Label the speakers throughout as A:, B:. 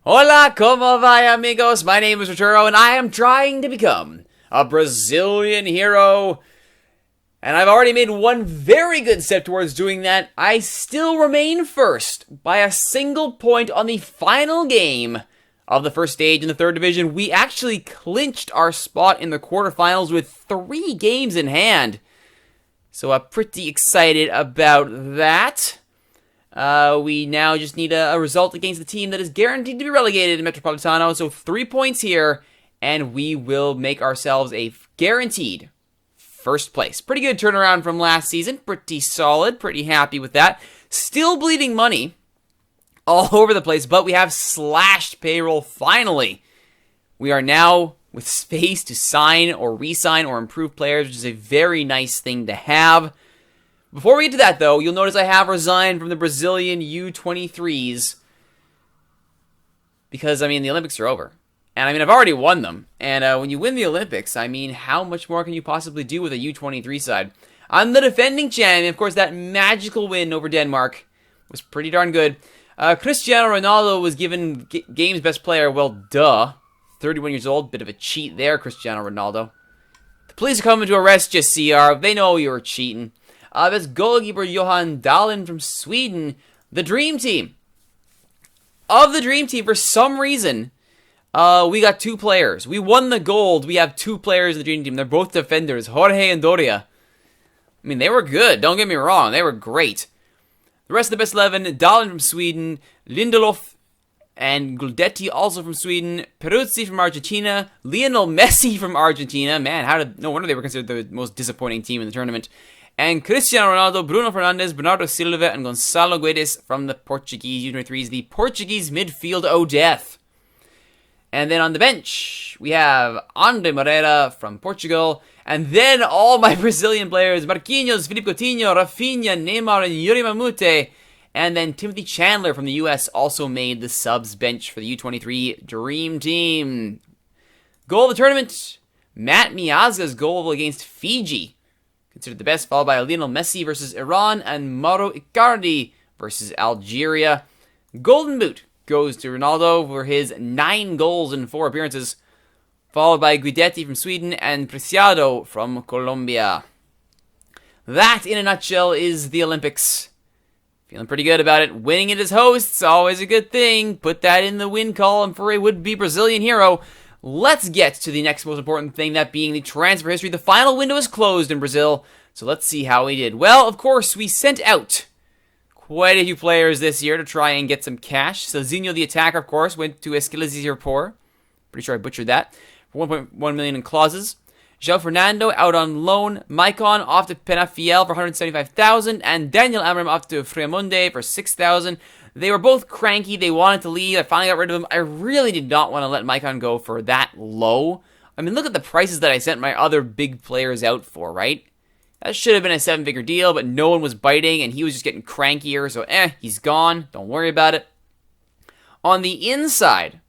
A: Hola, como vai, amigos? My name is Rituro, and I am trying to become a Brazilian hero. And I've already made one very good step towards doing that. I still remain first by a single point on the final game of the first stage in the third division. We actually clinched our spot in the quarterfinals with 3 games in hand. So I'm pretty excited about that. We now just need a result against the team that is guaranteed to be relegated in Metropolitano. So 3 points here, and we will make ourselves a guaranteed first place. Pretty good turnaround from last season. Pretty solid. Pretty happy with that. Still bleeding money all over the place, but we have slashed payroll finally. We are now with space to sign or re-sign or improve players, which is a very nice thing to have. Before we get to that, though, you'll notice I have resigned from the Brazilian U23s because, the Olympics are over. And, I've already won them. And when you win the Olympics, how much more can you possibly do with a U23 side? I'm the defending champion. Of course, that magical win over Denmark was pretty darn good. Cristiano Ronaldo was given game's best player. Well, duh. 31 years old. Bit of a cheat there, Cristiano Ronaldo. The police are coming to arrest you, CR. They know you were cheating. That's goalkeeper Johan Dahlin from Sweden. The Dream Team. Of the Dream Team, for some reason, we got 2 players. We won the gold. We have 2 players in the Dream Team. They're both defenders, Jorge and Doria. They were good. Don't get me wrong. They were great. The rest of the best 11, Dahlin from Sweden, Lindelof and Guldetti also from Sweden, Peruzzi from Argentina, Lionel Messi from Argentina. Man, no wonder they were considered the most disappointing team in the tournament. And Cristiano Ronaldo, Bruno Fernandes, Bernardo Silva, and Gonçalo Guedes from the Portuguese U23s, the Portuguese midfield death. And then on the bench, we have Andre Moreira from Portugal, and then all my Brazilian players, Marquinhos, Filipe Coutinho, Rafinha, Neymar, and Yuri Mamute. And then Timothy Chandler from the US also made the subs bench for the U23 Dream Team. Goal of the tournament, Matt Miazga's goal against Fiji. Considered the best, followed by Lionel Messi versus Iran and Mauro Icardi versus Algeria. Golden Boot goes to Ronaldo for his 9 goals in 4 appearances, followed by Guidetti from Sweden and Preciado from Colombia. That, in a nutshell, is the Olympics. Feeling pretty good about it. Winning it as hosts, always a good thing. Put that in the win column for a would-be Brazilian hero. Let's get to the next most important thing, that being the transfer history. The final window is closed in Brazil, so let's see how we did. Well, of course, we sent out quite a few players this year to try and get some cash. Silzinho, the attacker, of course, went to Esquilizirpor. Pretty sure I butchered that. For 1.1 million in clauses. João Fernando out on loan. Maicon off to Penafiel for 175,000, and Daniel Amorim off to Friamunde for 6,000. They were both cranky. They wanted to leave. I finally got rid of them. I really did not want to let Maicon go for that low. Look at the prices that I sent my other big players out for, right? That should have been a 7-figure deal, but no one was biting, and he was just getting crankier, so he's gone. Don't worry about it. On the inside,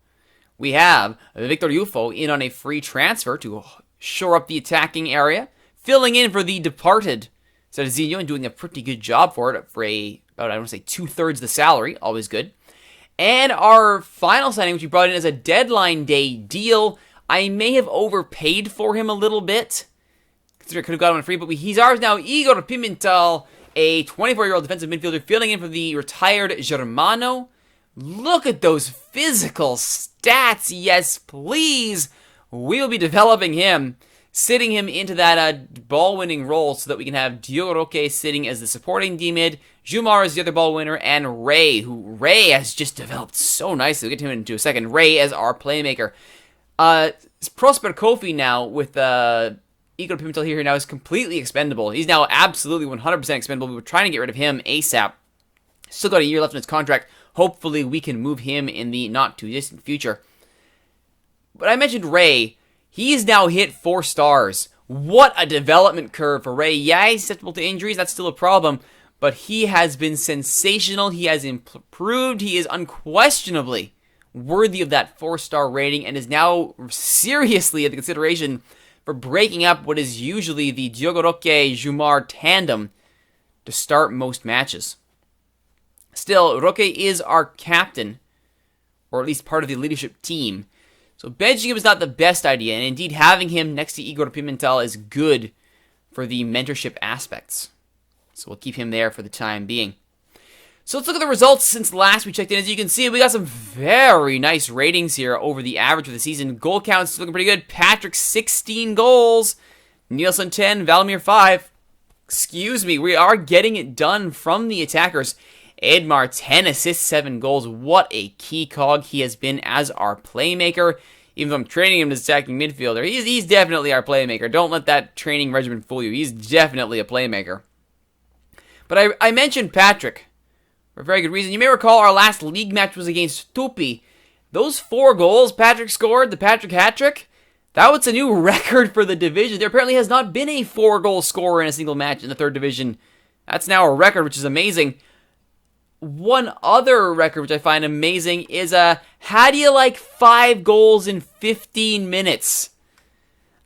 A: we have Victor Ufo in on a free transfer to shore up the attacking area, filling in for the departed Serginho and doing a pretty good job for it for about, I want to say, 2/3 the salary. Always good. And our final signing, which we brought in as a deadline day deal, I may have overpaid for him a little bit. Consider I could have got him on free, but he's ours now. Igor Pimentel, a 24-year-old defensive midfielder, filling in for the retired Germano. Look at those physical stats. Yes, please. We will be developing him, sitting him into that ball-winning role so that we can have Diogo Roque sitting as the supporting D-mid, Jumar is the other ball winner, and Ray has just developed so nicely. We'll get to him into a second. Ray as our playmaker. Prosper Kofi now with Igor Pimentel here now is completely expendable. He's now absolutely 100% expendable. We were trying to get rid of him ASAP. Still got a year left in his contract. Hopefully we can move him in the not-too-distant future. But I mentioned Ray. He's now hit 4 stars. What a development curve for Ray. Yeah, he's susceptible to injuries. That's still a problem. But he has been sensational. He has improved. He is unquestionably worthy of that 4-star rating and is now seriously at the consideration for breaking up what is usually the Diogo Roque-Jumar tandem to start most matches. Still, Roque is our captain, or at least part of the leadership team. So benching him is not the best idea, and indeed having him next to Igor Pimentel is good for the mentorship aspects. So we'll keep him there for the time being. So let's look at the results since last we checked in. As you can see, we got some very nice ratings here over the average of the season. Goal counts looking pretty good. Patrick, 16 goals. Nielsen, 10. Valimir, 5. Excuse me, we are getting it done from the attackers. Edmar, 10 assists, 7 goals. What a key cog he has been as our playmaker. Even though I'm training him as attacking midfielder, he's definitely our playmaker. Don't let that training regimen fool you. He's definitely a playmaker. But I mentioned Patrick for a very good reason. You may recall our last league match was against Tupi. Those 4 goals Patrick scored, the Patrick hat-trick, that was a new record for the division. There apparently has not been a 4-goal scorer in a single match in the 3rd division. That's now a record, which is amazing. One other record which I find amazing is how do you like 5 goals in 15 minutes?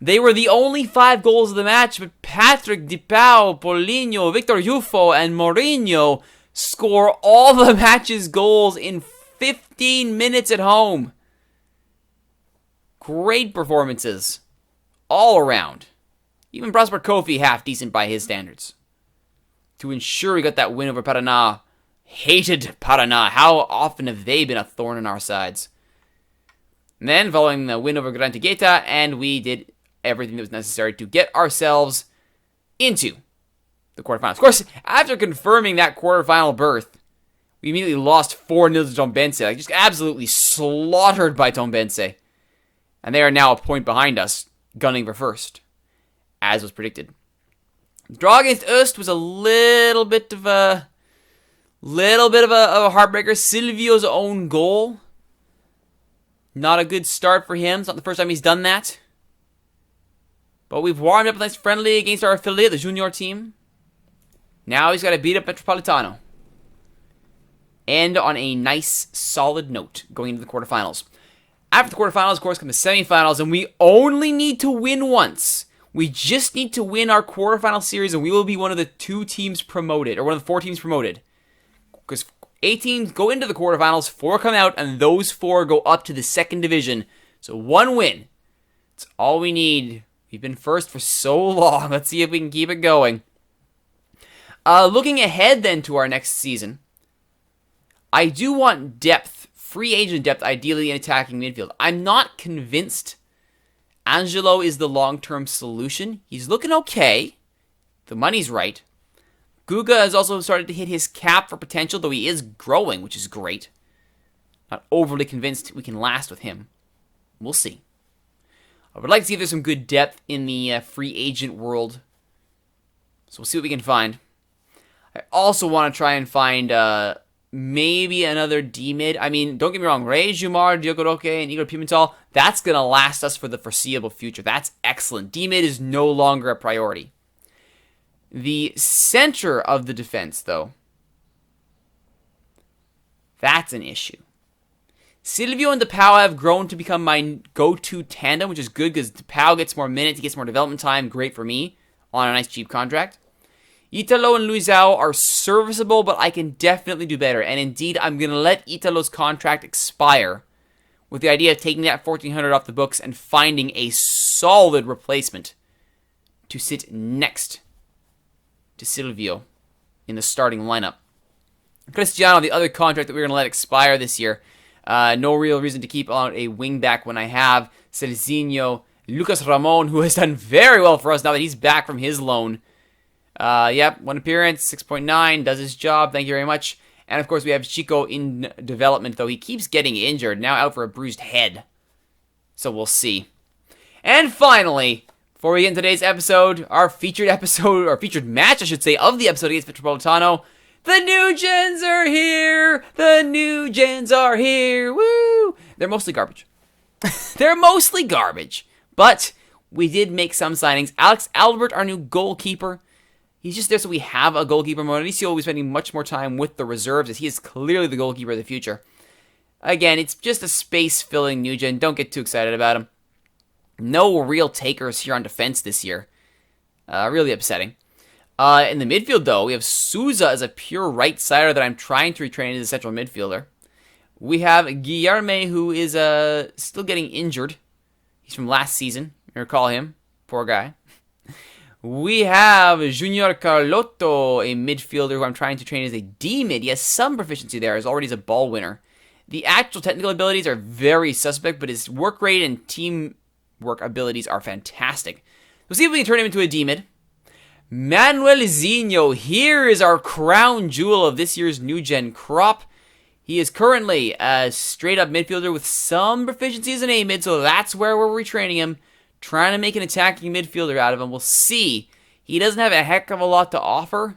A: They were the only 5 goals of the match, but Patrick, Dipao, Paulinho, Victor Yufo, and Mourinho score all the match's goals in 15 minutes at home. Great performances all around. Even Prosper Kofi half decent by his standards. To ensure we got that win over Paraná. Hated Paraná. How often have they been a thorn in our sides? And then, following the win over Grande Gueta, and we did everything that was necessary to get ourselves into the quarterfinals. Of course, after confirming that quarterfinal berth, we immediately lost 4-0 to Tombense. Like, just absolutely slaughtered by Tombense. And they are now a point behind us, gunning for first, as was predicted. The draw against Öst was a little bit of a heartbreaker. Silvio's own goal. Not a good start for him. It's not the first time he's done that. But we've warmed up a nice friendly against our affiliate, the junior team. Now he's got to beat up Metropolitano. And on a nice, solid note, going into the quarterfinals. After the quarterfinals, of course, come the semifinals, and we only need to win once. We just need to win our quarterfinal series, and we will be one of the 2 teams promoted, or one of the 4 teams promoted. Because 8 teams go into the quarterfinals, 4 come out, and those 4 go up to the 2nd division. So 1 win. That's all we need. We've been first for so long. Let's see if we can keep it going. Looking ahead then to our next season, I do want depth. Free agent depth, ideally in attacking midfield. I'm not convinced Angelo is the long-term solution. He's looking okay. The money's right. Guga has also started to hit his cap for potential, though he is growing, which is great. Not overly convinced we can last with him. We'll see. I would like to see if there's some good depth in the free agent world. So we'll see what we can find. I also want to try and find maybe another D-mid. I mean, don't get me wrong. Rey Jumar, Diogo Roque, and Igor Pimentel, that's going to last us for the foreseeable future. That's excellent. D-mid is no longer a priority. The center of the defense, though, that's an issue. Silvio and DePau have grown to become my go-to tandem, which is good because DePau gets more minutes, he gets more development time. Great for me on a nice cheap contract. Italo and Luizao are serviceable, but I can definitely do better. And indeed, I'm going to let Italo's contract expire with the idea of taking that $1,400 off the books and finding a solid replacement to sit next to Silvio in the starting lineup. Cristiano, the other contract that we're going to let expire this year. No real reason to keep on a wingback when I have Celezinho, Lucas Ramon, who has done very well for us now that he's back from his loan. Yep, 1 appearance, 6.9, does his job, thank you very much. And of course we have Chico in development, though he keeps getting injured, now out for a bruised head. So we'll see. And finally, before we get into today's episode, our featured match, I should say, of the episode against Metropolitano. The new gens are here! The new gens are here! Woo! They're mostly garbage. They're mostly garbage. But we did make some signings. Alex Albert, our new goalkeeper. He's just there so we have a goalkeeper. Mauricio will be spending much more time with the reserves as he is clearly the goalkeeper of the future. Again, it's just a space-filling new gen. Don't get too excited about him. No real takers here on defense this year. Really upsetting. In the midfield, though, we have Souza as a pure right-sider that I'm trying to retrain as a central midfielder. We have Guilherme, who is still getting injured. He's from last season. You recall him. Poor guy. We have Junior Carlotto, a midfielder who I'm trying to train as a D-mid. He has some proficiency there, as already as a ball winner. The actual technical abilities are very suspect, but his work rate and teamwork abilities are fantastic. We'll see if we can turn him into a D-mid. Manuel Zinho, here is our crown jewel of this year's new gen crop. He is currently a straight-up midfielder with some proficiency as an A-mid, so that's where we're retraining him. Trying to make an attacking midfielder out of him. We'll see. He doesn't have a heck of a lot to offer,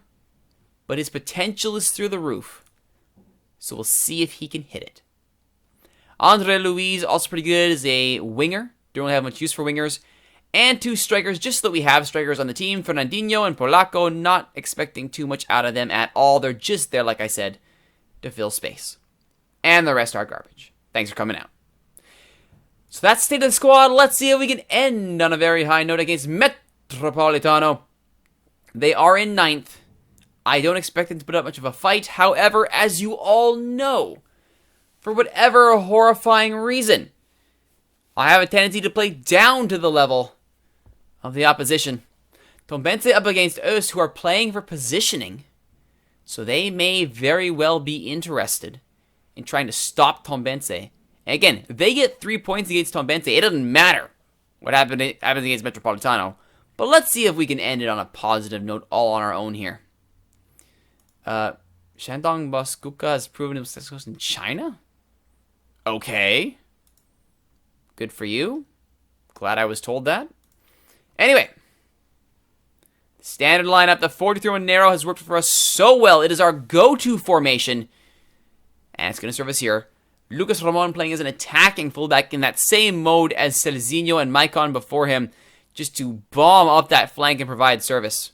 A: but his potential is through the roof. So we'll see if he can hit it. Andre Luiz, also pretty good as a winger. Don't really have much use for wingers. And 2 strikers, just so that we have strikers on the team. Fernandinho and Polacco, not expecting too much out of them at all. They're just there, like I said, to fill space. And the rest are garbage. Thanks for coming out. So that's the state of the squad. Let's see if we can end on a very high note against Metropolitano. They are in 9th. I don't expect them to put up much of a fight. However, as you all know, for whatever horrifying reason, I have a tendency to play down to the level of the opposition. Tombense up against us, who are playing for positioning. So they may very well be interested in trying to stop Tombense. And again, if they get 3 points against Tombense, it doesn't matter what happens against Metropolitano. But let's see if we can end it on a positive note all on our own here. Shandong Boskuka has proven himself in China? Okay. Good for you. Glad I was told that. Anyway. Standard lineup, the 4-3-1 narrow has worked for us so well. It is our go-to formation. And it's going to serve us here. Lucas Ramon playing as an attacking fullback in that same mode as Celzinho and Maicon before him, just to bomb up that flank and provide service.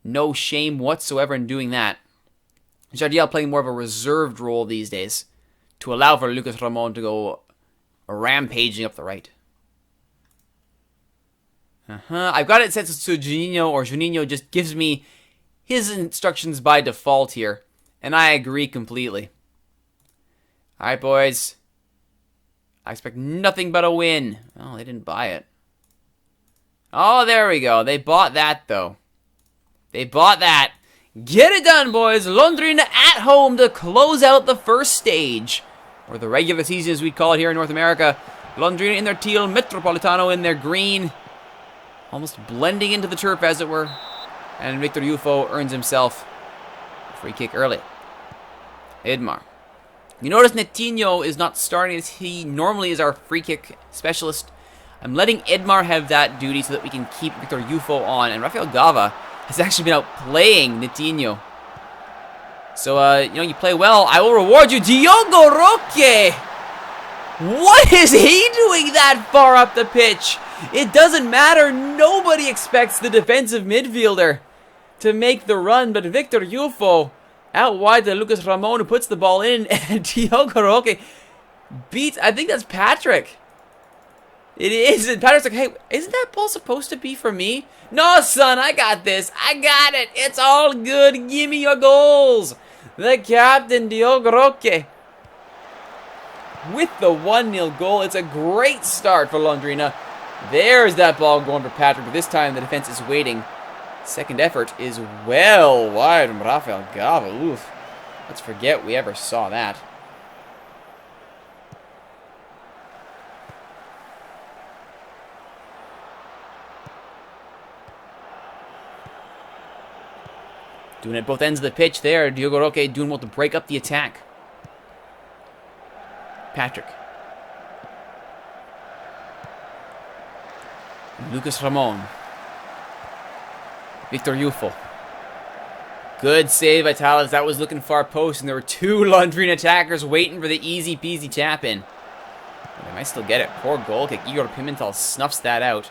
A: No shame whatsoever in doing that. Jardiel playing more of a reserved role these days to allow for Lucas Ramon to go rampaging up the right. I've got it set to Juninho, or Juninho just gives me his instructions by default here, and I agree completely. Alright, boys. I expect nothing but a win. Oh, they didn't buy it. Oh, there we go. They bought that, though. They bought that. Get it done, boys. Londrina at home to close out the first stage. Or the regular season, as we call it here in North America. Londrina in their teal, Metropolitano in their green. Almost blending into the turf, as it were. And Victor Ufo earns himself a free kick early. Edmar. You notice Netinho is not starting as he normally is our free kick specialist. I'm letting Edmar have that duty so that we can keep Victor Ufo on. And Rafael Gava has actually been out playing Netinho. So, you play well. I will reward you. Diogo Roque! What is he doing that far up the pitch? It doesn't matter. Nobody expects the defensive midfielder to make the run. But Victor Ufo out wide to Lucas Ramon, who puts the ball in. And Diogo Roque beats, I think that's Patrick. It is. And Patrick's like, hey, isn't that ball supposed to be for me? No, son, I got this. I got it. It's all good. Give me your goals. The captain, Diogo Roque, with the 1-0 goal. It's a great start for Londrina. There's that ball going for Patrick, but this time the defense is waiting. Second effort is well wide from Rafael Gava. Oof. Let's forget we ever saw that. Doing it at both ends of the pitch there. Diogo Roque doing well to break up the attack. Patrick. Lucas Ramon. Victor Ufo. Good save by Talas. That was looking far post, and there were 2 Londrina attackers waiting for the easy peasy tap in. They might still get it. Poor goal kick. Igor Pimentel snuffs that out.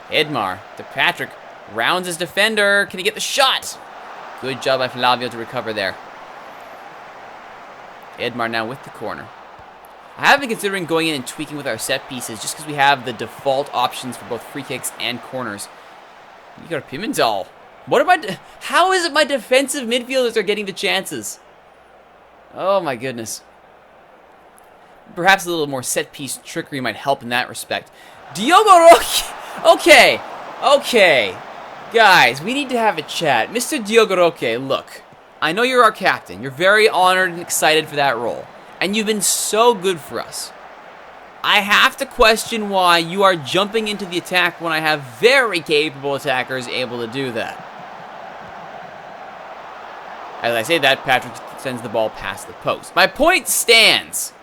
A: Edmar to Patrick. Rounds his defender. Can he get the shot? Good job by Flavio to recover there. Edmar now with the corner. I have been considering going in and tweaking with our set pieces just because we have the default options for both free kicks and corners. You got a Pimentel. What am I? How is it my defensive midfielders are getting the chances? Oh my goodness. perhaps a little more set-piece trickery might help in that respect. Diogo Roque! Okay, okay. Guys, we need to have a chat. Mr. Diogo Roque, look. I know you're our captain. You're very honored and excited for that role. And you've been so good for us. I have to question why you are jumping into the attack when I have very capable attackers able to do that. As I say that, Patrick sends the ball past the post. My point stands.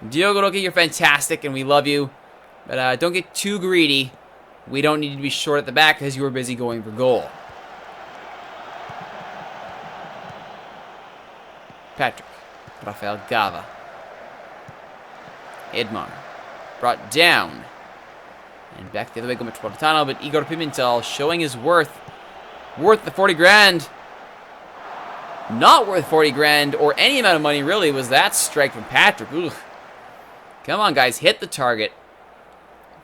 A: Diogo Roque, you're fantastic and we love you. But don't get too greedy. We don't need to be short at the back because you were busy going for goal. Patrick. Rafael Gava. Edmar. Brought down. And back the other way, go Metropolitano, but Igor Pimentel showing his worth. Worth the 40 grand. Not worth 40 grand or any amount of money, really, was that strike from Patrick. Ugh. Come on, guys. Hit the target.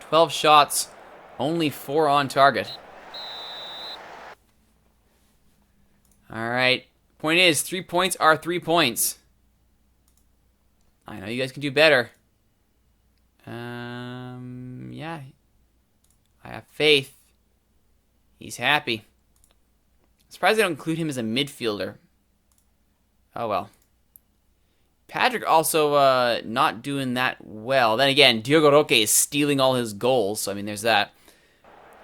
A: 12 shots. Only 4 on target. Alright. Point is, 3 points are 3 points. I know you guys can do better. Yeah. I have faith. He's happy. Surprised they don't include him as a midfielder. Oh well. Patrick also not doing that well. Then again, Diogo Roque is stealing all his goals, so I mean there's that.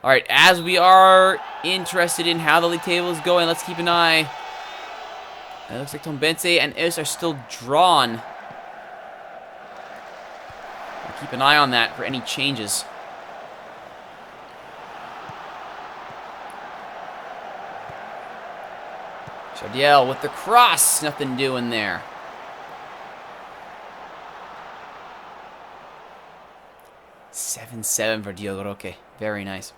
A: Alright, as we are interested in how the league table is going, let's keep an eye. It looks like Tombense and Eus are still drawn. We'll keep an eye on that for any changes. Jardiel with the cross. Nothing doing there. (7-7) for Diogo Roque. Very nice.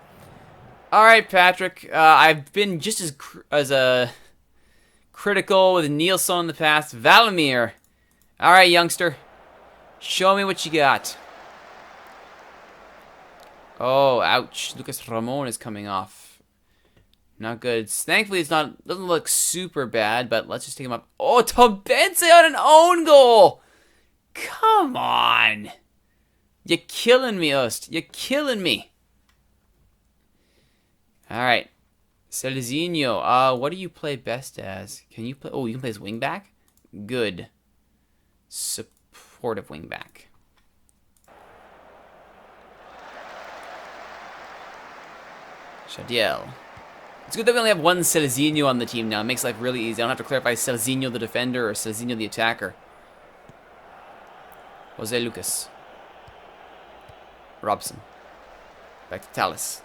A: Alright, Patrick. I've been just as critical with Nielsen in the past. Valimir. Alright, youngster. Show me what you got. Oh, ouch. Lucas Ramon is coming off. Not good. Thankfully, doesn't look super bad, but let's just take him up. Oh, Tombense on an own goal! Come on! You're killing me, Ost. You're killing me. Alright. Celezinho. What do you play best as? Can you play... Oh, you can play as wingback? Good. Supportive wingback. Jardiel. It's good that we only have one Celezinho on the team now. It makes life really easy. I don't have to clarify Celezinho the defender or Celezinho the attacker. Jose Lucas. Robson. Back to Talis.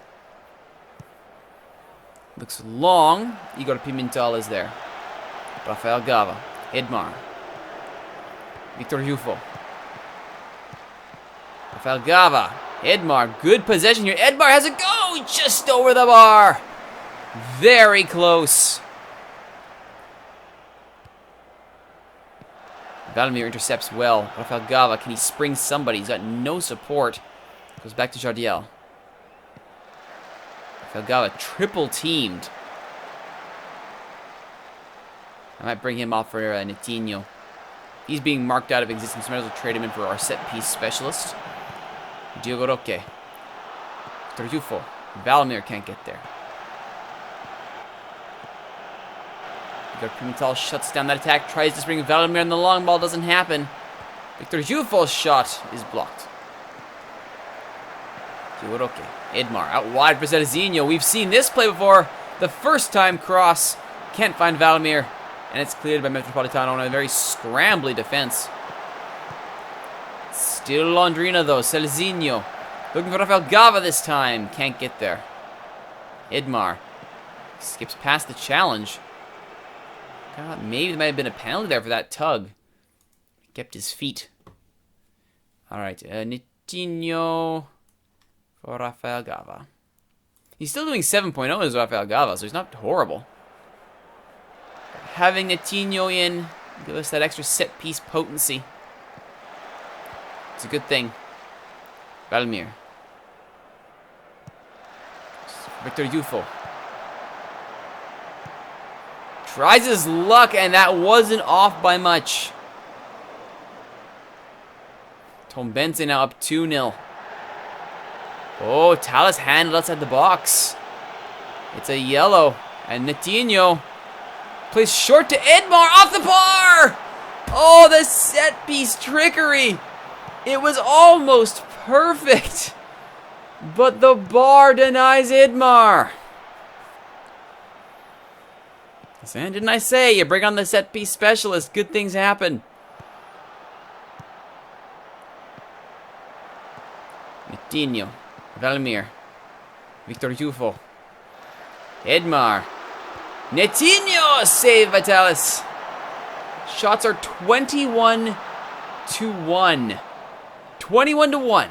A: Looks long. Igor Pimentel is there. Rafael Gava. Edmar. Victor Jufo. Rafael Gava. Edmar. Good possession here. Edmar has a go! Just over the bar. Very close. Valimir intercepts well. Rafael Gava. Can he spring somebody? He's got no support. Goes back to Jardiel. Rafael Gava triple teamed. I might bring him off for Netinho. He's being marked out of existence. Might as well trade him in for our set-piece specialist. Diogo Roque. Victor Jufo. Valimir can't get there. Igor Pimentel shuts down that attack. Tries to spring Valimir, and the long ball doesn't happen. Victor Jufo's shot is blocked. Diogo Roque. Edmar out wide for Celezinho. We've seen this play before. The first time cross. Can't find Valimir. And it's cleared by Metropolitano on a very scrambly defense. Still Londrina though. Celezinho. Looking for Rafael Gava this time. Can't get there. Edmar. Skips past the challenge. God, maybe there might have been a penalty there for that tug. Kept his feet. Alright. Netinho. For Rafael Gava. He's still doing 7.0 as Rafael Gava, so he's not horrible. Having Netinho in, give us that extra set-piece potency. It's a good thing. Valimir. Victor Jufo. Tries his luck, and that wasn't off by much. Tombense now up 2-0. Oh, Tallis handled outside the box. It's a yellow. And Netinho plays short to Edmar off the bar. Oh, the set piece trickery. It was almost perfect. But the bar denies Edmar. Didn't I say, you bring on the set piece specialist, good things happen. Netinho, Valmir, Victor Jufo, Edmar, Netinho, save Vitalis. Shots are 21-1. 21-1.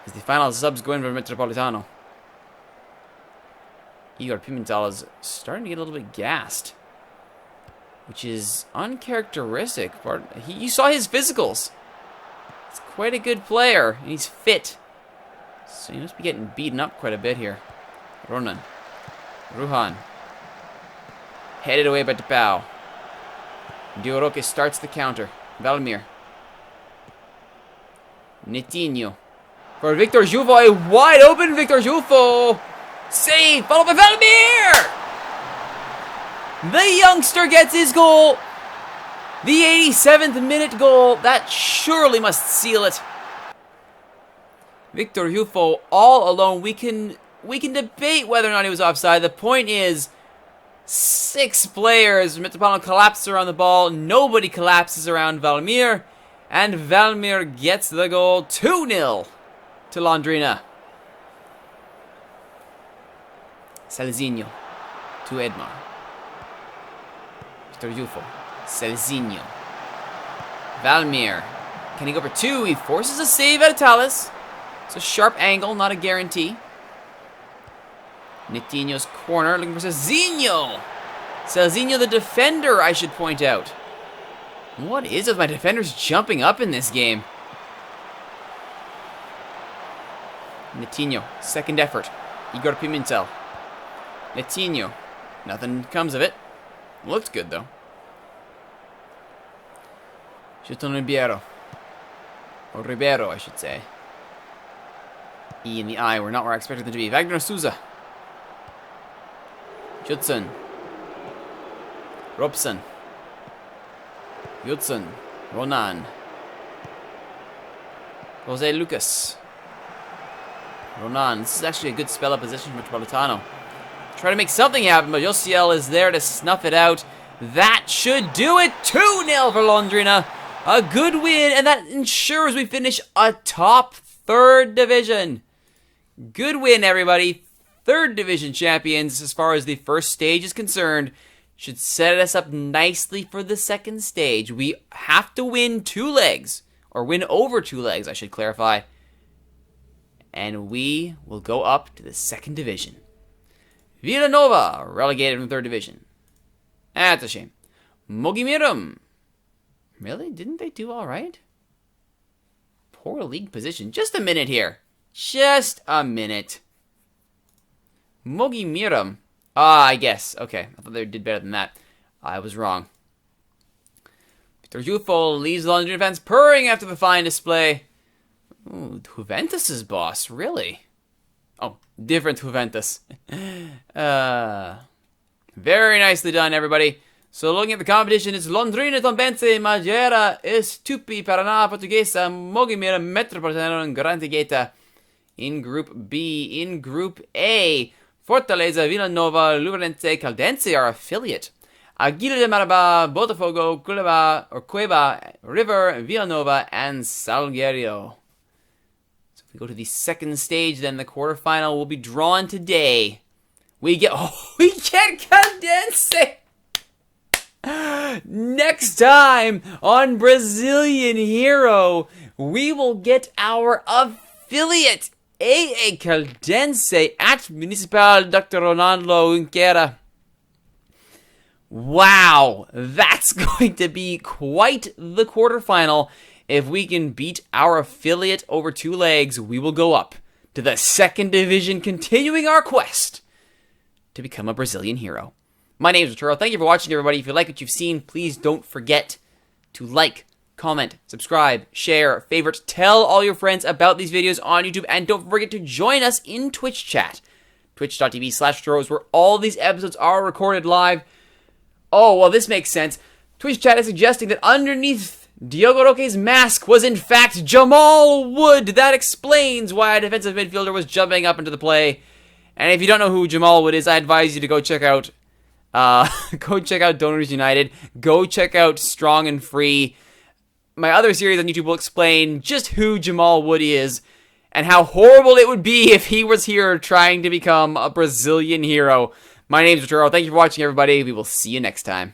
A: As the final subs go in for Metropolitano. Igor Pimentel is starting to get a little bit gassed, which is uncharacteristic. You saw his physicals. He's quite a good player, and he's fit. So he must be getting beaten up quite a bit here. Ronan. Ruhan. Headed away by Tepao. Dioroque starts the counter. Valmir. Netinho. For Victor Jufo, a wide open Victor Jufo. Save, followed by Valmir! The youngster gets his goal. The 87th minute goal. That surely must seal it. Victor Jufo all alone. We can debate whether or not he was offside. The point is, 6 players. Metropolitan collapses around the ball. Nobody collapses around Valmir. And Valmir gets the goal. 2-0 to Londrina. Salzinho to Edmar. Victor Jufo. Salzinho. Valmir. Can he go for 2? He forces a save out of Tallis. It's a sharp angle, not a guarantee. Netinho's corner, looking for Salzinho. Salzinho, the defender, I should point out. What is it with my defenders jumping up in this game? Netinho, second effort. Igor Pimentel. Netinho. Nothing comes of it. Looked good, though. Chuton Ribeiro. Or Ribeiro, I should say. E and the I were not where I expected them to be. Wagner Souza. Judson. Robson. Judson. Ronan. Jose Lucas. Ronan. This is actually a good spell up position for Metropolitano. Try to make something happen, but Josiel is there to snuff it out. That should do it. 2-0 for Londrina. A good win, and that ensures we finish atop 3rd division. Good win, everybody. 3rd division champions as far as the first stage is concerned. Should set us up nicely for the 2nd stage. We have to win 2 legs, or win over 2 legs, I should clarify. And we will go up to the 2nd division. Villanova, relegated from 3rd division. That's a shame. Mogimirim. Really? Didn't they do all right? Poor league position. Just a minute here. Just a minute. Mogimirim. I guess. Okay. I thought they did better than that. I was wrong. Victor Jufo leaves the London fans purring after the fine display. Ooh, Juventus' boss. Really? Oh, different Juventus. Very nicely done, everybody. So looking at the competition, it's Londrina, Tombense, Magera, Estupi, Paraná, Portuguesa, Mogimira, Metropolitano, and Grande Gaeta. In Group B. In Group A, Fortaleza, Villanova, Luverdense, Caldense, our affiliate. Aguila de Marabá, Botafogo, Cueva, River, Villanova, and Salgueiro. So if we go to the 2nd stage, then the quarterfinal will be drawn today. We get Caldense! Next time on Brazilian Hero, we will get our affiliate, AA Caldense, at Municipal Dr. Ronaldo Unquera. Wow, that's going to be quite the quarterfinal. If we can beat our affiliate over 2 legs, we will go up to the 2nd division, continuing our quest to become a Brazilian hero. My name is Rituro. Thank you for watching, everybody. If you like what you've seen, please don't forget to like, comment, subscribe, share, favorite, tell all your friends about these videos on YouTube, and don't forget to join us in Twitch chat. Twitch.tv/Rituro is where all these episodes are recorded live. Oh, well, this makes sense. Twitch chat is suggesting that underneath Diogo Roque's mask was in fact Jamal Wood. That explains why a defensive midfielder was jumping up into the play. And if you don't know who Jamal Wood is, I advise you to go check out Donors United. Go check out Strong and Free. My other series on YouTube will explain just who Jamal Wood is and how horrible it would be if he was here trying to become a Brazilian hero. My name's Rituro. Thank you for watching, everybody. We will see you next time.